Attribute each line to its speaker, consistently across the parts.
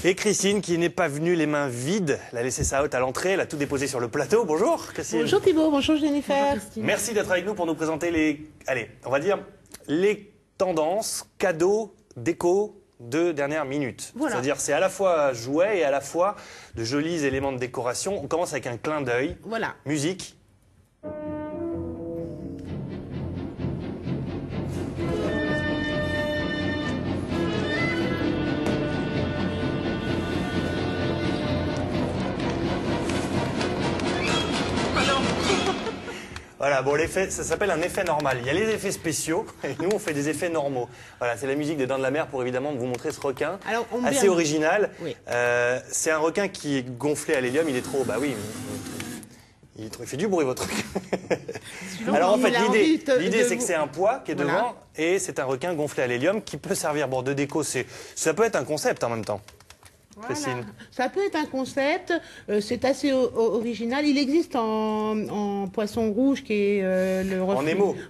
Speaker 1: Et Christine, qui n'est pas venue les mains vides, elle a laissé sa hotte à l'entrée, elle a tout déposé sur le plateau. Bonjour Christine.
Speaker 2: Bonjour Thibaut, bonjour Jennifer.
Speaker 1: Bonjour, merci d'être avec nous pour nous présenter les, allez, on va dire, les tendances, cadeaux, déco de dernière minute.
Speaker 2: Voilà.
Speaker 1: C'est-à-dire c'est à la fois jouets et à la fois de jolis éléments de décoration. On commence avec un clin d'œil.
Speaker 2: Voilà.
Speaker 1: Musique. Voilà, bon, l'effet, ça s'appelle un effet normal. Il y a les effets spéciaux, et nous, on fait des effets normaux. Voilà, c'est la musique des Dents de la Mer pour évidemment vous montrer ce requin. Alors, assez original. Oui. C'est un requin qui est gonflé à l'hélium, il est trop... Bah oui, il fait du bruit, votre truc. Alors en fait, l'idée c'est que c'est un poids qui est devant, et c'est un requin gonflé à l'hélium qui peut servir de déco. Ça peut être un concept en même temps.
Speaker 2: Voilà. Ça peut être un concept, c'est assez original. Il existe en poisson rouge qui est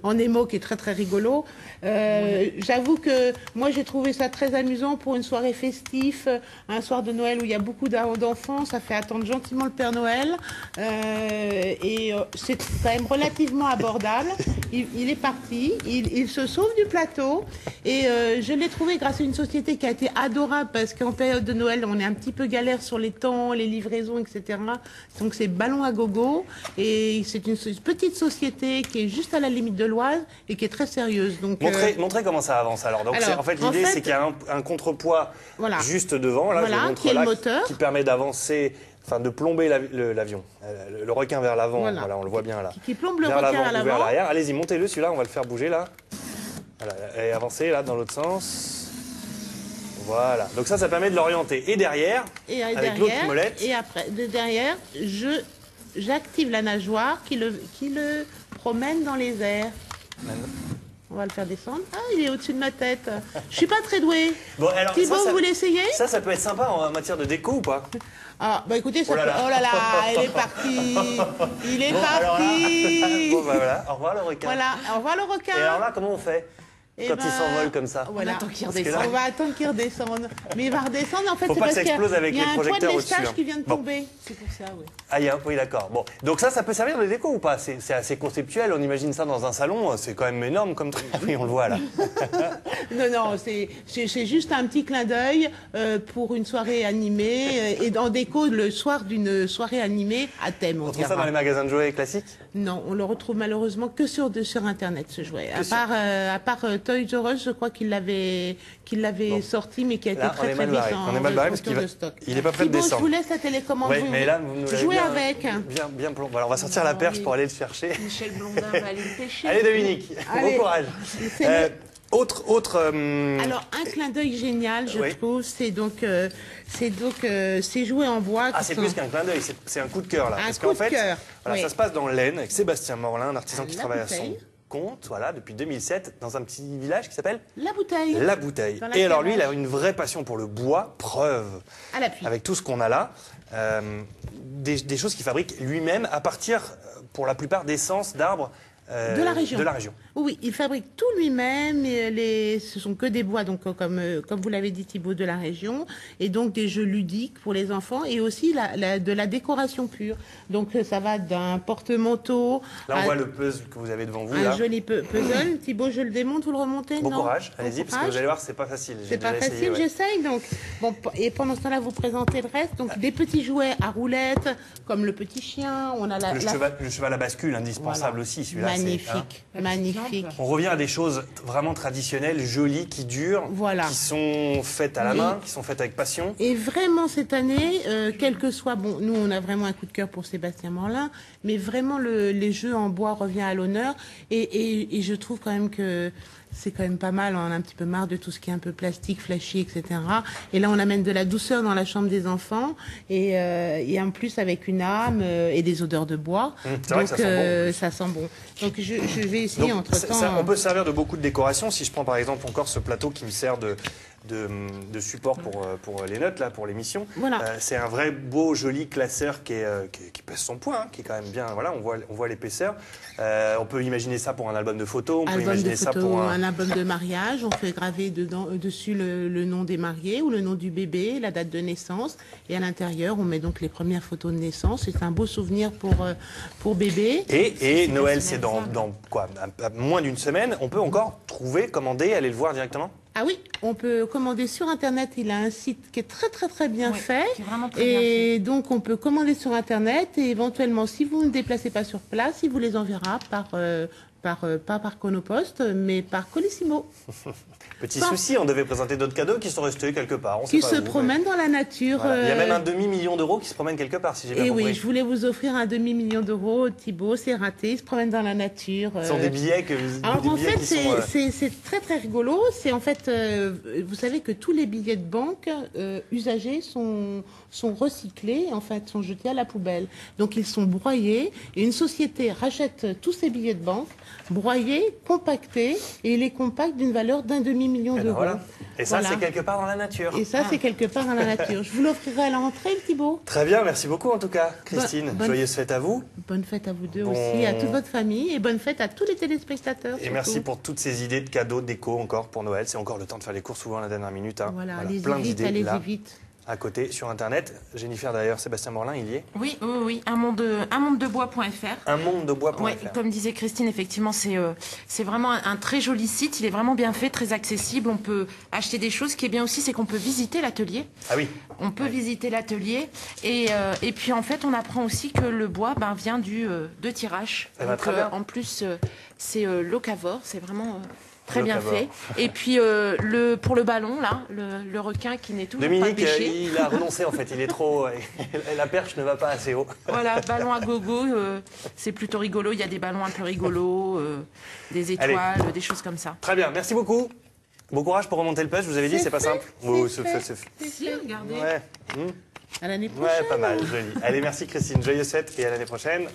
Speaker 2: en émo qui est très très rigolo. J'avoue que moi j'ai trouvé ça très amusant pour une soirée festive, un soir de Noël où il y a beaucoup d'enfants. Ça fait attendre gentiment le Père Noël et c'est quand même relativement abordable. Il est parti, il se sauve du plateau et je l'ai trouvé grâce à une société qui a été adorable parce qu'en période de Noël on est un petit peu galère sur les temps, les livraisons, etc. Donc c'est ballon à gogo et c'est une petite société qui est juste à la limite de l'Oise et qui est très sérieuse. Donc
Speaker 1: montrez comment ça avance alors. Donc en fait l'idée c'est qu'il y a un contrepoids juste devant, là, je montre
Speaker 2: qui est
Speaker 1: là,
Speaker 2: le moteur,
Speaker 1: qui permet d'avancer, enfin de plomber l'avion, le requin vers l'avant. Voilà, on le voit bien là.
Speaker 2: Qui plombe le requin vers l'avant.
Speaker 1: Vers l'arrière. Allez-y, montez-le celui-là, on va le faire bouger là. Voilà, et avancez là dans l'autre sens. Voilà, donc ça permet de l'orienter. Et derrière, avec l'autre molette.
Speaker 2: Et après, derrière, j'active la nageoire qui le promène dans les airs. On va le faire descendre. Ah, il est au-dessus de ma tête. Je suis pas très douée. Bon, alors, Thibaut, vous voulez essayer?
Speaker 1: Ça peut être sympa en matière de déco ou pas?
Speaker 2: Ah, bah écoutez, ça peut... Oh là là, il est parti. Il est parti.
Speaker 1: Bon, bah voilà, au revoir le requin.
Speaker 2: Voilà, au revoir le requin.
Speaker 1: Et alors là, comment on fait? Quand il s'envole comme ça.
Speaker 2: Voilà. On va attendre qu'il redescende. Mais il va redescendre en fait.
Speaker 1: Faut pas que ça explose avec les projecteurs au-dessus.
Speaker 2: Il y a un point de lestage qui vient de tomber. C'est pour ça, oui.
Speaker 1: Ah, oui, d'accord. Bon, donc ça peut servir de déco ou pas? C'est assez conceptuel. On imagine ça dans un salon. C'est quand même énorme comme truc. Oui, on le voit là.
Speaker 2: Non, c'est juste un petit clin d'œil pour une soirée animée et en déco le soir d'une soirée animée à thème.
Speaker 1: On trouve ça dans les magasins de jouets classiques?
Speaker 2: Non, on le retrouve malheureusement que sur Internet ce jouet. À part Toys R Us, je crois qu'il l'avait sorti, mais qui a été très vite en rupture de stock.
Speaker 1: Il n'est pas prêt de descendre.
Speaker 2: Je vous laisse la télécommande.
Speaker 1: Oui, mais là, vous
Speaker 2: jouez avec.
Speaker 1: Bien plomb. Voilà, on va sortir la perche pour aller le chercher.
Speaker 2: Michel Blondin va aller le pêcher.
Speaker 1: Allez Dominique, bon courage.
Speaker 2: Alors un clin d'œil génial, je trouve, c'est ces jouets en bois.
Speaker 1: Ah, c'est plus qu'un clin d'œil, c'est un coup de cœur là. Parce qu'en fait, ça se passe dans l'Aisne avec Sébastien Morlin, un artisan qui travaille à son compte, depuis 2007, dans un petit village qui s'appelle
Speaker 2: La Bouteille.
Speaker 1: La Bouteille. Et alors lui, il a une vraie passion pour le bois, preuve, avec tout ce qu'on a là, des choses qu'il fabrique lui-même à partir, pour la plupart, d'essences d'arbres
Speaker 2: de la région.
Speaker 1: Oui,
Speaker 2: il fabrique tout lui-même. Ce sont que des bois, donc comme vous l'avez dit Thibaut, de la région, et donc des jeux ludiques pour les enfants et aussi de la décoration pure. Donc ça va d'un porte-manteau.
Speaker 1: Là, on voit le puzzle que vous avez devant vous.
Speaker 2: Un joli puzzle. Thibaut, je le démonte, vous le remontez?
Speaker 1: Bon courage, allez-y, parce que vous allez voir, c'est pas facile.
Speaker 2: C'est pas facile, j'essaye. Donc bon, et pendant ce temps-là, vous présentez le reste. Donc des petits jouets à roulettes, comme le petit chien. On a
Speaker 1: le cheval à bascule, indispensable aussi, celui-là.
Speaker 2: Magnifique, magnifique.
Speaker 1: On revient à des choses vraiment traditionnelles, jolies, qui durent, qui sont faites à la main, qui sont faites avec passion.
Speaker 2: Et vraiment cette année, quel que soit, bon, nous on a vraiment un coup de cœur pour Sébastien Morlin, mais vraiment les jeux en bois revient à l'honneur et je trouve quand même que c'est quand même pas mal, on a un petit peu marre de tout ce qui est un peu plastique, flashy, etc. Et là, on amène de la douceur dans la chambre des enfants, et en plus avec une âme et des odeurs de bois.
Speaker 1: C'est vrai que ça sent bon.
Speaker 2: Donc je vais essayer entre-temps...
Speaker 1: On peut se servir de beaucoup de décorations. Si je prends par exemple encore ce plateau qui me sert de support pour les notes, là, pour l'émission.
Speaker 2: Voilà.
Speaker 1: C'est un vrai beau, joli classeur qui pèse son poids, hein, qui est quand même bien. Voilà, on voit l'épaisseur. On peut imaginer ça pour un album de photos, on peut imaginer ça pour
Speaker 2: un album de mariage. On fait graver dessus le nom des mariés ou le nom du bébé, la date de naissance. Et à l'intérieur, on met donc les premières photos de naissance. C'est un beau souvenir pour bébé.
Speaker 1: Et Noël, c'est dans quoi, moins d'une semaine. On peut encore trouver, commander, aller le voir directement?
Speaker 2: Ah oui, on peut commander sur Internet. Il a un site qui est très bien fait.
Speaker 3: Qui est vraiment très bien fait.
Speaker 2: Donc on peut commander sur Internet et éventuellement, si vous ne déplacez pas sur place, il vous les enverra pas par Conopost, mais par Colissimo.
Speaker 1: Petit souci, on devait présenter d'autres cadeaux qui sont restés quelque part.
Speaker 2: Qui se promènent dans la nature.
Speaker 1: Voilà. Il y a même un demi-million d'euros qui se promène quelque part, si j'ai bien compris.
Speaker 2: Et oui, je voulais vous offrir un demi-million d'euros. Thibaut, c'est raté, il se promène dans la nature.
Speaker 1: Ce sont des billets que vous...
Speaker 2: Alors en fait, c'est très rigolo. C'est en fait, vous savez que tous les billets de banque usagés sont recyclés, en fait, sont jetés à la poubelle. Donc ils sont broyés et une société rachète tous ces billets de banque, broyés, compactés, et il les compacte d'une valeur d'un demi-million d'euros.
Speaker 1: Voilà. Et ça, c'est quelque part dans la nature.
Speaker 2: Et ça, c'est quelque part dans la nature. Je vous l'offrirai à la rentrée, Thibaut.
Speaker 1: Très bien, merci beaucoup en tout cas, Christine. Joyeuse fête à vous.
Speaker 2: Bonne fête à vous deux aussi, à toute votre famille, et bonne fête à tous les téléspectateurs.
Speaker 1: Et merci pour toutes ces idées de cadeaux, de déco encore pour Noël. C'est encore le temps de faire les courses souvent à la dernière minute. Hein.
Speaker 2: Voilà, allez-y vite, allez-y vite.
Speaker 1: À côté, sur Internet. Jennifer, d'ailleurs, Sébastien Morlin, il y est?
Speaker 3: Oui, unmondedebois.fr.
Speaker 1: Unmondedebois.fr.
Speaker 3: Oui, comme disait Christine, effectivement, c'est vraiment un très joli site. Il est vraiment bien fait, très accessible. On peut acheter des choses. Ce qui est bien aussi, c'est qu'on peut visiter l'atelier.
Speaker 1: Ah oui.
Speaker 3: On peut visiter l'atelier. Et puis, en fait, on apprend aussi que le bois vient de Thiérache. Donc, en plus, c'est locavore. C'est vraiment... Très bien fait. Et puis pour le ballon, là, le requin qui n'est toujours pas pêché.
Speaker 1: Dominique, il a renoncé en fait, il est trop... la perche ne va pas assez haut.
Speaker 3: Voilà, ballon à gogo, c'est plutôt rigolo. Il y a des ballons un peu rigolos, des étoiles, des choses comme ça.
Speaker 1: Très bien, merci beaucoup. Bon courage pour remonter le push, je vous avais dit, c'est pas simple.
Speaker 2: C'est fait, regardez.
Speaker 1: Ouais.
Speaker 2: À l'année prochaine.
Speaker 1: Ouais, pas mal, joli. Allez, merci Christine, joyeuse fête et à l'année prochaine.